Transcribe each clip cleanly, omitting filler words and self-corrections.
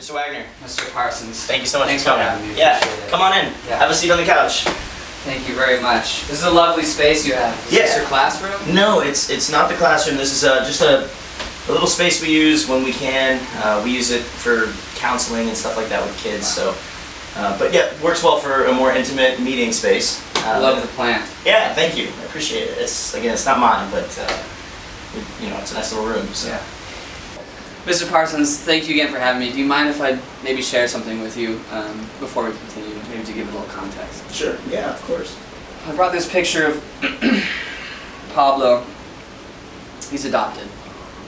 Mr. Wagner. Mr. Parsons. Thank you so much Thanks for coming. having me. Yeah, Appreciate it. come on in. Yeah. Have a seat on the couch. Thank you very much. This is a lovely space you have. Is this your classroom? No, it's not the classroom. This is just a little space we use when we can. We use it for counseling and stuff like that with kids. So, but yeah, it works well for a more intimate meeting space. I love the plant. Yeah, thank you. I appreciate it. It's not mine, but it's a nice little room. So. Yeah. Mr. Parsons, thank you again for having me. Do you mind if I maybe share something with you before we continue, maybe to give a little context? Sure. Yeah, of course. I brought this picture of Pablo. He's adopted.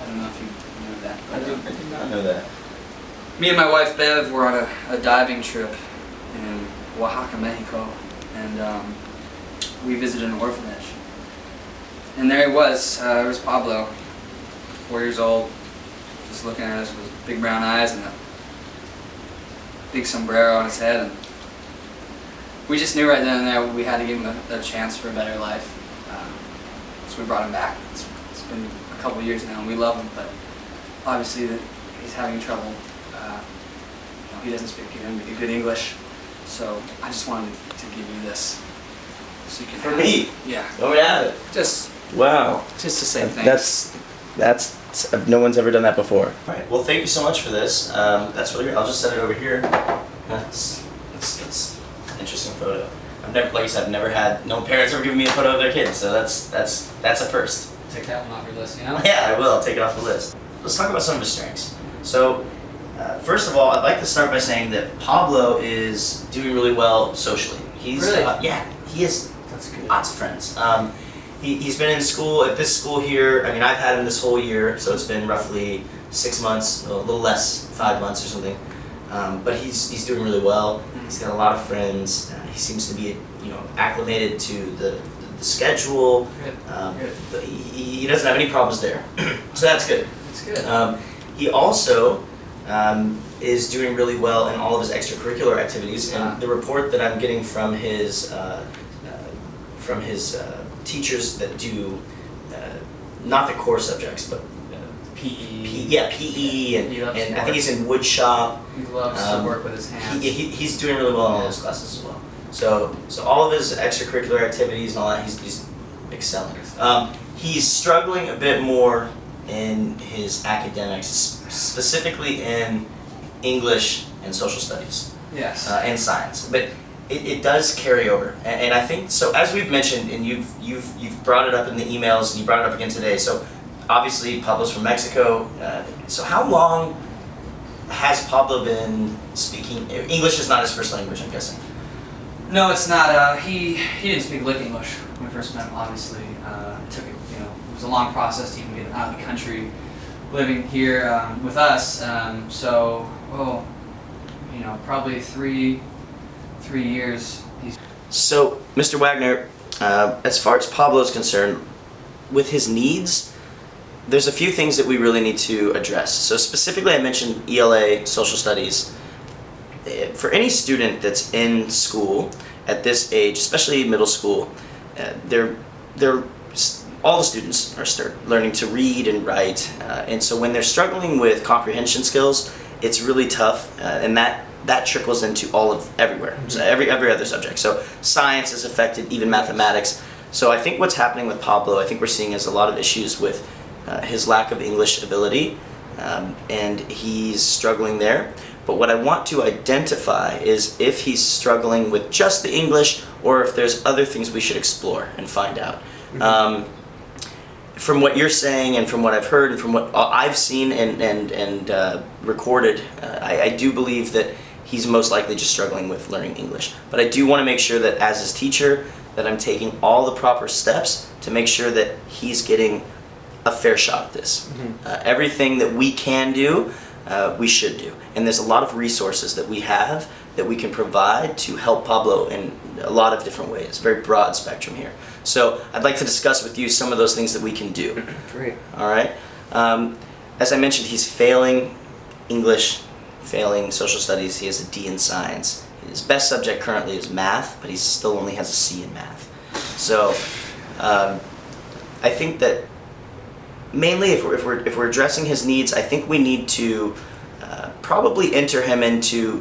I don't know if you know that. I did not know that. Me and my wife Bev were on a diving trip in Oaxaca, Mexico, and we visited an orphanage. And there he was. There was Pablo, 4 years old, just looking at us with big brown eyes and a big sombrero on his head. And we just knew right then and there we had to give him a chance for a better life. So we brought him back. It's been a couple years now, and we love him, but obviously he's having trouble. He doesn't speak even good English, so I just wanted to give you this. So you can For me? Yeah. Oh yeah. Just Wow. Just to say thanks. That's no one's ever done that before. All right. Well, thank you so much for this. That's really great. I'll just set it over here. That's an interesting photo. Like I said, I've never had no parents ever given me a photo of their kids, so that's a first. Take that one off your list, you know? Yeah, I will. I'll take it off the list. Let's talk about some of his strengths. So, first of all, I'd like to start by saying that Pablo is doing really well socially. He's really? Yeah, he has That's good. lots of friends. He's been in school at this school here. I mean, I've had him this whole year, so it's been roughly 6 months, a little less, 5 months or something. But he's doing really well. He's got a lot of friends. He seems to be acclimated to the schedule. Good. But he doesn't have any problems there, so that's good. That's good. He also is doing really well in all of his extracurricular activities, and the report that I'm getting from his teachers that do not the core subjects, but PE. PE, and I sports. think he's in wood shop. He loves to work with his hands. He's doing really well in all those classes as well. So all of his extracurricular activities and all that, he's excelling. He's struggling a bit more in his academics, specifically in English and social studies. Yes. And science, but it does carry over, and I think so. As we've mentioned, and you've brought it up in the emails, and you brought it up again today. So obviously Pablo's from Mexico. So how long has Pablo been speaking English? Is not his first language, I'm guessing. No, it's not. He didn't speak lick English when we first met him. Obviously, it was a long process to even get him out of the country, living here with us. Probably three years. So, Mr. Wagner, as far as Pablo's concerned, with his needs, there's a few things that we really need to address. So specifically, I mentioned ELA, social studies. For any student that's in school at this age, especially middle school, all the students are learning to read and write, and so when they're struggling with comprehension skills, it's really tough, and that trickles into everywhere. So every other subject. So science is affected, even mathematics. So I think what's happening with Pablo, I think we're seeing is a lot of issues with his lack of English ability, and he's struggling there. But what I want to identify is if he's struggling with just the English, or if there's other things we should explore and find out. From what you're saying, and from what I've heard, and from what I've seen and recorded, I do believe that he's most likely just struggling with learning English. But I do want to make sure that as his teacher, that I'm taking all the proper steps to make sure that he's getting a fair shot at this. Everything that we can do, we should do. And there's a lot of resources that we have that we can provide to help Pablo in a lot of different ways. Very broad spectrum here. So I'd like to discuss with you some of those things that we can do. Great. All right. As I mentioned, he's failing English, failing social studies. He has a D in science. His best subject currently is math, but he still only has a C in math. So I think that mainly if we're addressing his needs, I think we need to probably enter him into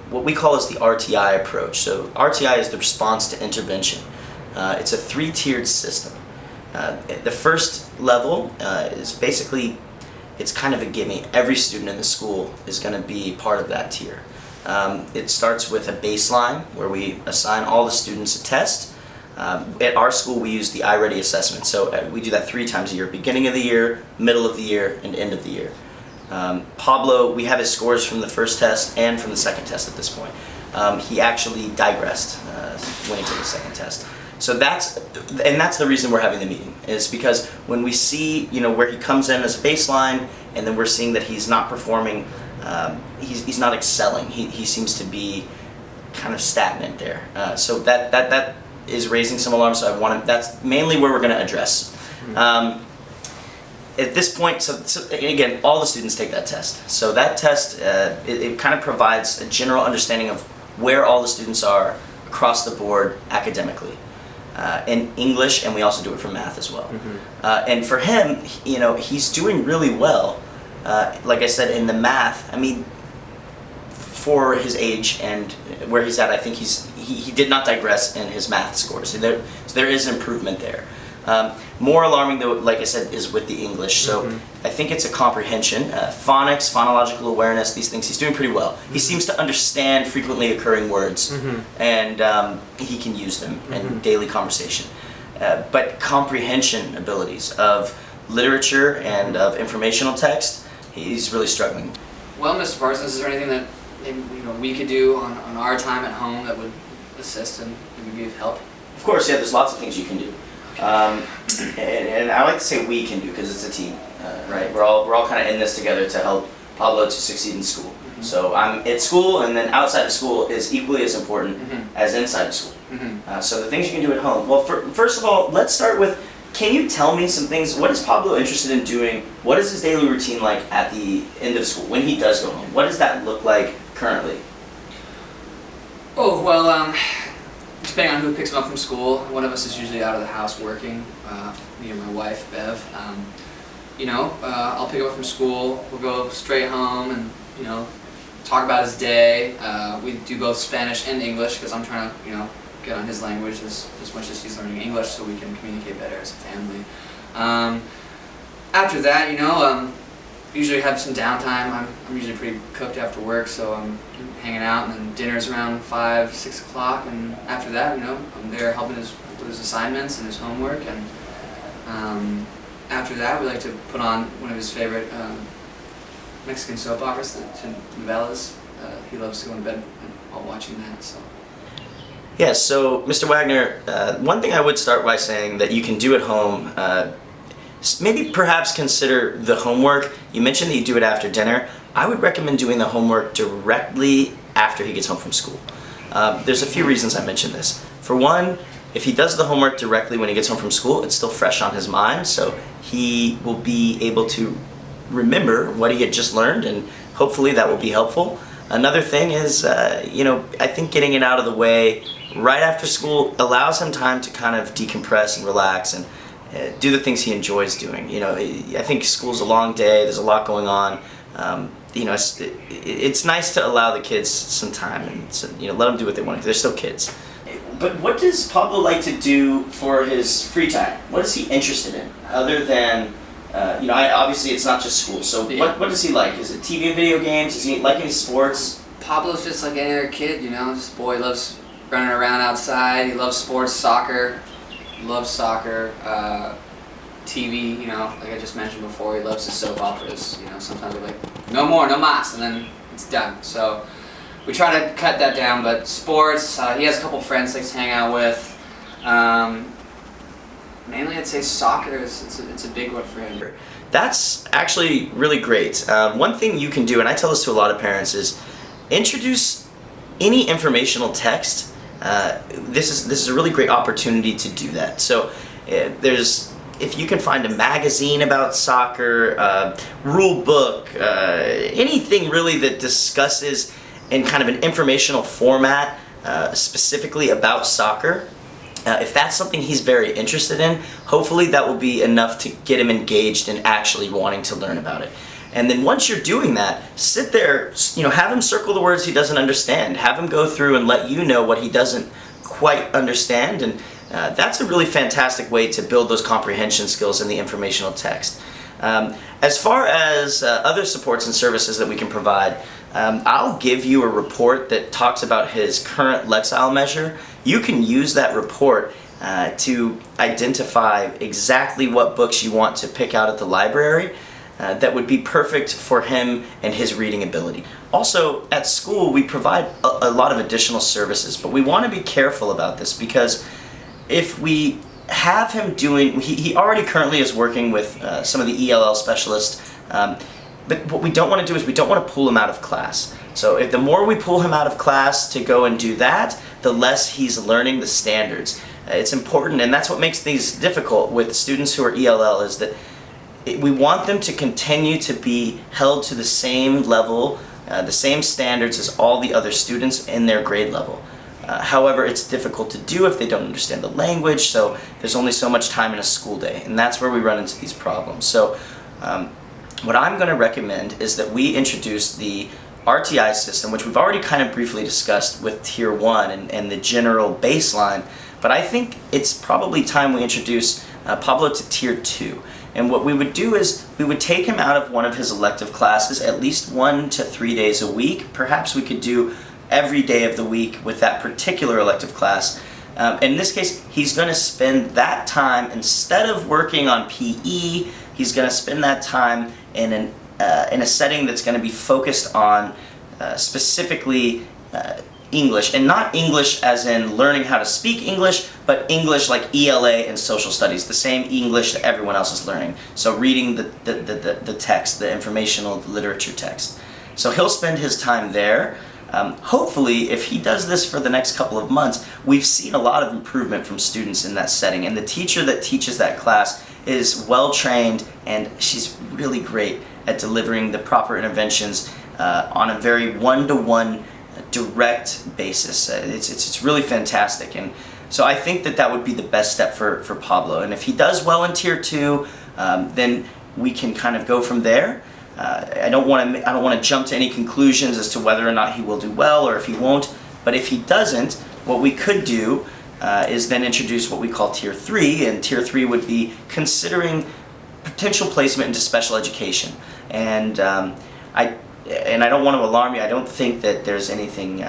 what we call as the RTI approach. So RTI is the response to intervention. It's a 3-tiered system. The first level is basically, it's kind of a gimme. Every student in the school is going to be part of that tier. It starts with a baseline where we assign all the students a test. At our school we use the iReady assessment. So we do that 3 times a year: beginning of the year, middle of the year, and end of the year. Pablo, we have his scores from the first test and from the second test at this point. He actually digressed when he took the second test. So that's the reason we're having the meeting, is because when we see, where he comes in as a baseline, and then we're seeing that he's not performing, he's not excelling. He seems to be kind of stagnant there. So that is raising some alarms. So that's mainly where we're going to address. At this point, so again, all the students take that test. So that test, it kind of provides a general understanding of where all the students are across the board academically. In English, and we also do it for math as well. And for him, he's doing really well. Like I said, in the math, I mean, for his age and where he's at, I think he did not digress in his math scores. So there is improvement there. More alarming, though, like I said, is with the English. So I think it's a comprehension, phonics, phonological awareness, these things. He's doing pretty well. He seems to understand frequently occurring words, and he can use them in daily conversation. But comprehension abilities of literature and of informational text, he's really struggling. Well, Mr. Parsons, is there anything that maybe, we could do on our time at home that would assist and maybe be of help? Of course, yeah, there's lots of things you can do. And I like to say we can do, because it's a team, right? We're all kind of in this together to help Pablo to succeed in school. So I'm at school, and then outside of school is equally as important as inside of school. So the things you can do at home. Well, first of all, let's start with, can you tell me some things? What is Pablo interested in doing? What is his daily routine like at the end of school, when he does go home? What does that look like currently? Oh, well, depending on who picks him up from school, one of us is usually out of the house working, me and my wife, Bev. I'll pick him up from school, we'll go straight home and, talk about his day. We do both Spanish and English, because I'm trying to, get on his language as much as he's learning English, so we can communicate better as a family. After that, usually have some downtime. I'm usually pretty cooked after work, so I'm hanging out, and then dinner's around 5, 6 o'clock, and after that, I'm there helping with his assignments and his homework, and after that, we like to put on one of his favorite Mexican soap operas, the novellas. He loves to go to bed while watching that, so. Yeah, so Mr. Wagner, one thing I would start by saying that you can do at home, maybe perhaps consider the homework. You mentioned that you do it after dinner. I would recommend doing the homework directly after he gets home from school. There's a few reasons I mentioned this. For one, if he does the homework directly when he gets home from school, it's still fresh on his mind, so he will be able to remember what he had just learned, and hopefully that will be helpful. Another thing is, I think getting it out of the way right after school allows him time to kind of decompress and relax and do the things he enjoys doing. I think school's a long day, there's a lot going on. It's nice to allow the kids some time and let them do what they want to do. They're still kids. But what does Pablo like to do for his free time? What is he interested in other than, obviously it's not just school. So yeah. What does he like? Is it TV and video games? Does he like any sports? Pablo's just like any other kid, this boy loves running around outside. He loves sports, soccer. Loves soccer, TV, like I just mentioned before, he loves his soap operas. Sometimes we're like, no more, no mas, and then it's done. So we try to cut that down, but sports, he has a couple friends he likes to hang out with. Mainly I'd say soccer, it's a big one for him. That's actually really great. One thing you can do, and I tell this to a lot of parents, is introduce any informational text. This is a really great opportunity to do that. So if you can find a magazine about soccer, rule book, anything really that discusses in kind of an informational format specifically about soccer, if that's something he's very interested in, hopefully that will be enough to get him engaged in actually wanting to learn about it. And then once you're doing that, sit there, have him circle the words he doesn't understand. Have him go through and let you know what he doesn't quite understand. And that's a really fantastic way to build those comprehension skills in the informational text. As far as other supports and services that we can provide, I'll give you a report that talks about his current Lexile measure. You can use that report to identify exactly what books you want to pick out at the library that would be perfect for him and his reading ability. Also, at school we provide a lot of additional services, but we want to be careful about this because if we have him doing, he already currently is working with some of the ELL specialists, but what we don't want to do is we don't want to pull him out of class. So if the more we pull him out of class to go and do that, the less he's learning the standards. It's important, and that's what makes things difficult with students who are ELL, is that we want them to continue to be held to the same level, the same standards as all the other students in their grade level. However, it's difficult to do if they don't understand the language, so there's only so much time in a school day, and that's where we run into these problems. So what I'm going to recommend is that we introduce the RTI system, which we've already kind of briefly discussed with Tier 1 and the general baseline, but I think it's probably time we introduce Pablo to Tier 2. And what we would do is we would take him out of one of his elective classes at least 1 to 3 days a week. Perhaps we could do every day of the week with that particular elective class. In this case, he's going to spend that time, instead of working on PE, he's going to spend that time in a setting that's going to be focused on specifically English, and not English as in learning how to speak English, but English like ELA and social studies, the same English that everyone else is learning. So reading the text, the informational literature text. So he'll spend his time there. Hopefully, if he does this for the next couple of months, we've seen a lot of improvement from students in that setting, and the teacher that teaches that class is well trained, and she's really great at delivering the proper interventions on a very one-to-one direct basis. It's really fantastic, and so I think that would be the best step for Pablo. And if he does well in Tier 2, then we can kind of go from there. I don't want to jump to any conclusions as to whether or not he will do well or if he won't. But if he doesn't, what we could do is then introduce what we call Tier 3, and Tier 3 would be considering potential placement into special education. And I don't want to alarm you, I don't think that there's anything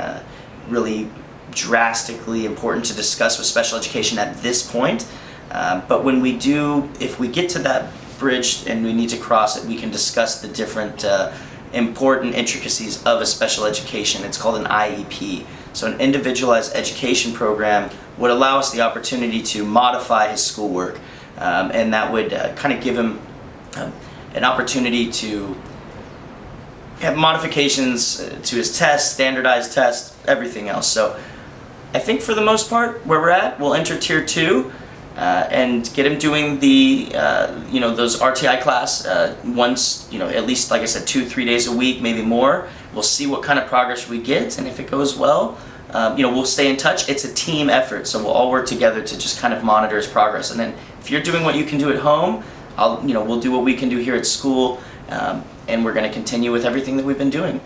really drastically important to discuss with special education at this point. But when we do, if we get to that bridge and we need to cross it, we can discuss the different important intricacies of a special education. It's called an IEP. So an individualized education program would allow us the opportunity to modify his schoolwork, and that would kind of give him an opportunity to have modifications to his tests, standardized tests, everything else. So I think for the most part, where we're at, we'll enter Tier 2 and get him doing the, those RTI class once, at least, like I said, 2-3 days a week, maybe more. We'll see what kind of progress we get, and if it goes well, we'll stay in touch. It's a team effort, so we'll all work together to just kind of monitor his progress. And then if you're doing what you can do at home, we'll do what we can do here at school. And we're going to continue with everything that we've been doing.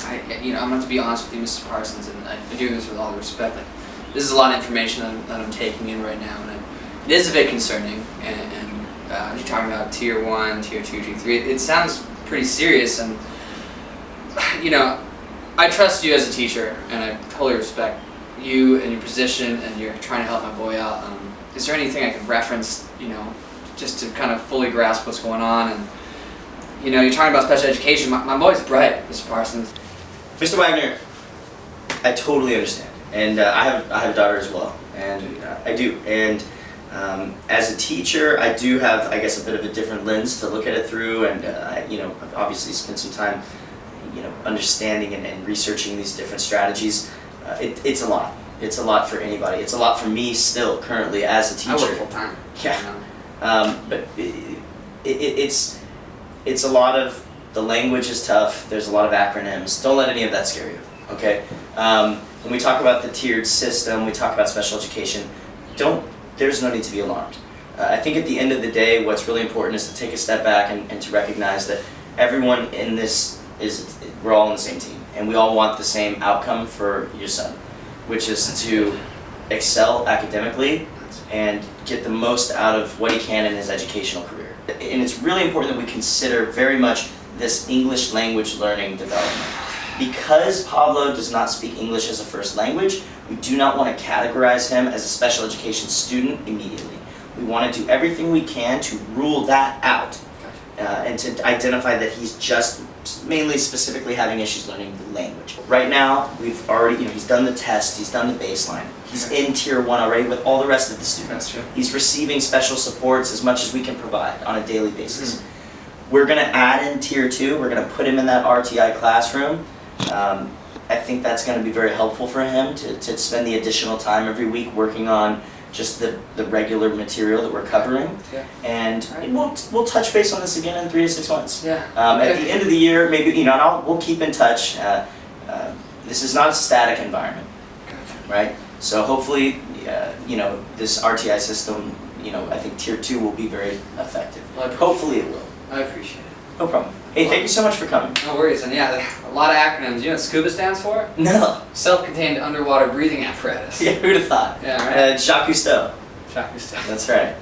I'm going to be honest with you, Mrs. Parsons, and I do this with all respect. This is a lot of information that I'm taking in right now, and it is a bit concerning. And you're talking about Tier 1, Tier 2, Tier 3. It sounds pretty serious, and I trust you as a teacher, and I totally respect you and your position, and you're trying to help my boy out. Is there anything I could reference, just to kind of fully grasp what's going on? And you're talking about special education. My boy's bright, Mr. Parsons. Mr. Wagner, I totally understand, and I have a daughter as well, and I do. And as a teacher, I do have, I guess, a bit of a different lens to look at it through, and I've obviously spent some time, understanding and researching these different strategies. It's a lot. It's a lot for anybody. It's a lot for me still, currently, as a teacher. I work full time. Yeah. But it's a lot of, the language is tough, there's a lot of acronyms. Don't let any of that scare you, okay? When we talk about the tiered system, we talk about special education, there's no need to be alarmed. I think at the end of the day, what's really important is to take a step back and to recognize that everyone in this we're all on the same team, and we all want the same outcome for your son, which is to excel academically and get the most out of what he can in his educational career. And it's really important that we consider very much this English language learning development. Because Pablo does not speak English as a first language, we do not want to categorize him as a special education student immediately. We want to do everything we can to rule that out and to identify that he's just mainly specifically having issues learning the language. Right now, we've already, he's done the test, he's done the baseline. He's in Tier 1 already with all the rest of the students. That's true. He's receiving special supports as much as we can provide on a daily basis. We're going to add in Tier 2, we're going to put him in that RTI classroom. I think that's going to be very helpful for him to spend the additional time every week working on just the regular material that we're covering. Yeah. And we'll touch base on this again in 3 to 6 months. Yeah. At the end of the year, maybe, and we'll keep in touch. This is not a static environment, right? So hopefully, this RTI system, I think Tier 2 will be very effective. Well, Hopefully it will. I appreciate it. No problem. Hey, thank you so much for coming. No worries, and yeah, a lot of acronyms. You know what SCUBA stands for? No. Self-contained underwater breathing apparatus. Yeah, who'd have thought? Yeah, right. Jacques Cousteau. Jacques Cousteau. That's right.